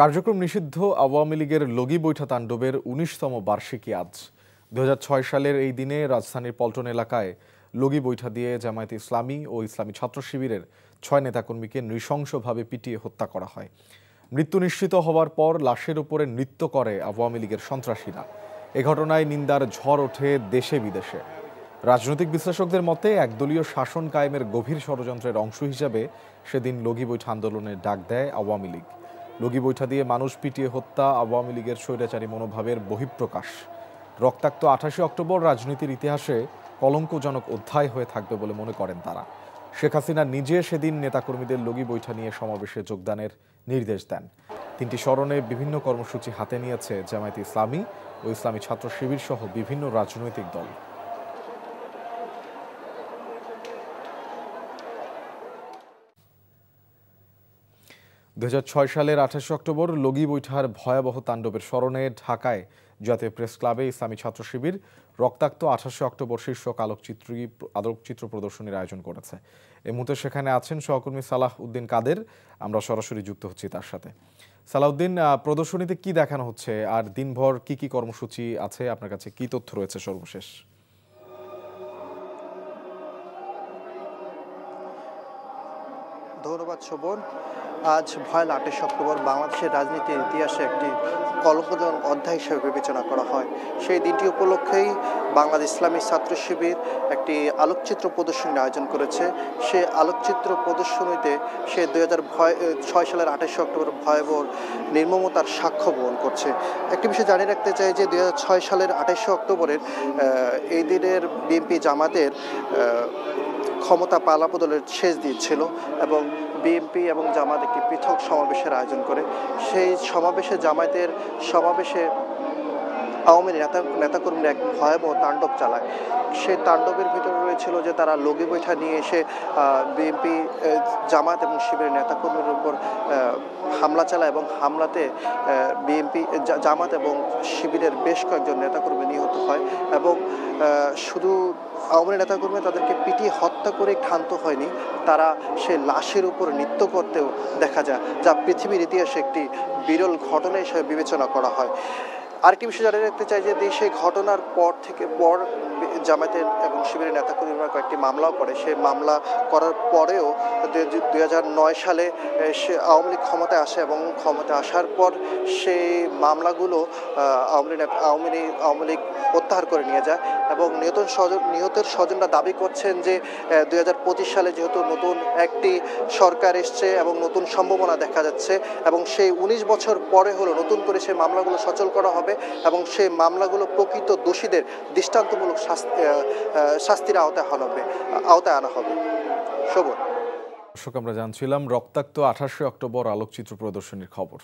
কার্যক্রম নিষিদ্ধ আওয়ামী লীগের লগি বৈঠা তাণ্ডবের ১৯তম বার্ষিকী আজ। ২০০৬ সালের এই দিনে রাজধানীর পল্টন এলাকায় লগি বৈঠা দিয়ে জামায়াতে ইসলামী ও ইসলামী ছাত্র শিবিরের ৬ নেতাকর্মীকে নৃশংসভাবে পিটিয়ে হত্যা করা হয়। মৃত্যু নিশ্চিত হওয়ার পর লাশের উপরে নৃত্য করে আওয়ামী লীগের সন্ত্রাসীরা। এ ঘটনায় নিন্দার ঝড় ওঠে দেশে বিদেশে। রাজনৈতিক বিশ্লেষকদের মতে একদলীয় শাসন কায়েমের গভীর ষড়যন্ত্রের অংশ হিসেবে সেদিন লগি বৈঠা আন্দোলনের ডাক দেয় আওয়ামী লীগ। লগি বৈঠা দিয়ে মানুষ পিটিয়ে হত্যা আওয়ামী লীগের স্বৈরাচারী মনোভাবের বহিঃপ্রকাশ। রক্তাক্ত ২৮ অক্টোবর রাজনীতির ইতিহাসে কলঙ্কজনক অধ্যায় হয়ে থাকবে বলে মনে করেন তারা। শেখ হাসিনা নিজে সেদিন নেতাকর্মীদের লগি বৈঠা নিয়ে সমাবেশে যোগদানের নির্দেশ দেন। তিনটি স্মরণে বিভিন্ন কর্মসূচি হাতে নিয়েছে জামায়াতে ইসলামী ও ইসলামী ছাত্র শিবির সহ বিভিন্ন রাজনৈতিক দল। ২০০৬ সালের ২৮ অক্টোবর লগি বৈঠার ভয়াবহ তাণ্ডবের স্মরণে ঢাকায় জাতীয় প্রেস ক্লাবে ইসলামী ছাত্র শিবির রক্তাক্ত ২৮ অক্টোবর শীর্ষক আলোকচিত্র প্রদর্শনীর আয়োজন করেছে। এই মুহূর্তে সেখানে আছেন সহকর্মী সালাহ উদ্দিন কাদের। আমরা সরাসরি যুক্ত হচ্ছি তার সাথে। সালাউদ্দিন, প্রদর্শনীতে কি দেখানো হচ্ছে আর দিনভর কি কি কর্মসূচি আছে, আপনার কাছে কি তথ্য রয়েছে সর্বশেষ? ধন্যবাদ শোভন। আজ ভয়াল ২৮ অক্টোবর বাংলাদেশের রাজনীতির ইতিহাসে একটি কলঙ্কজনক অধ্যায় হিসেবে বিবেচনা করা হয়। সেই দিনটি উপলক্ষেই বাংলাদেশ ইসলামী ছাত্র শিবির একটি আলোকচিত্র প্রদর্শনীর আয়োজন করেছে। সে আলোকচিত্র প্রদর্শনীতে সে ২০০৬ সালের ২৮ অক্টোবর ভয়াবহ নির্মমতার সাক্ষ্য বহন করছে। একটি বিষয় জানিয়ে রাখতে চাই যে ২০০৬ সালের ২৮ অক্টোবরের এই দিনের বিএনপি জামাতের ক্ষমতা পালাবদলের শেষ দিন ছিল এবং বিএনপি এবং জামাত একটি পৃথক সমাবেশের আয়োজন করে। সেই জামায়াতের সমাবেশে আওয়ামী নেতাকর্মীরা এক ভয়াবহ তাণ্ডব চালায়। সেই তাণ্ডবের ভিতরে রয়েছিল যে তারা লগি বৈঠা নিয়ে এসে বিএনপি, জামাত এবং শিবিরের নেতাকর্মীর উপর হামলা চালায় এবং হামলাতে বিএনপি, জামাত এবং শিবিরের বেশ কয়েকজন নেতাকর্মী নিহত হয় এবং শুধু আওয়ামী নেতাকর্মী তাদেরকে পিটিয়ে হত্যা করে ক্ষান্ত হয়নি, তারা সে লাশের উপর নৃত্য করতেও দেখা যায়, যা পৃথিবীর ইতিহাসে একটি বিরল ঘটনা হিসেবে বিবেচনা করা হয়। আরেকটি বিষয় জানিয়ে রাখতে চাই যে সেই ঘটনার পর জামায়াতের এবং শিবিরের নেতাকর্মীরা কয়েকটি মামলাও করে। সেই মামলা করার পরেও ২০০৯ সালে সে আওয়ামী লীগ ক্ষমতায় আসে এবং ক্ষমতায় আসার পর সেই মামলাগুলো আওয়ামী লীগ প্রত্যাহার করে নিয়ে যায় এবং নিহতের স্বজনরা দাবি করছেন যে ২০২৫ সালে যেহেতু নতুন একটি সরকার এসছে এবং নতুন সম্ভাবনা দেখা যাচ্ছে এবং সেই ১৯ বছর পরে হলো নতুন করে সেই মামলাগুলো সচল করা হবে এবং সেই মামলাগুলো প্রকৃত দোষীদের দৃষ্টান্তমূলক শাস্তির আওতায় আনা হবে। শোভন। দর্শক, আমরা জানছিলাম রক্তাক্ত ২৮ অক্টোবর আলোকচিত্র প্রদর্শনীর খবর।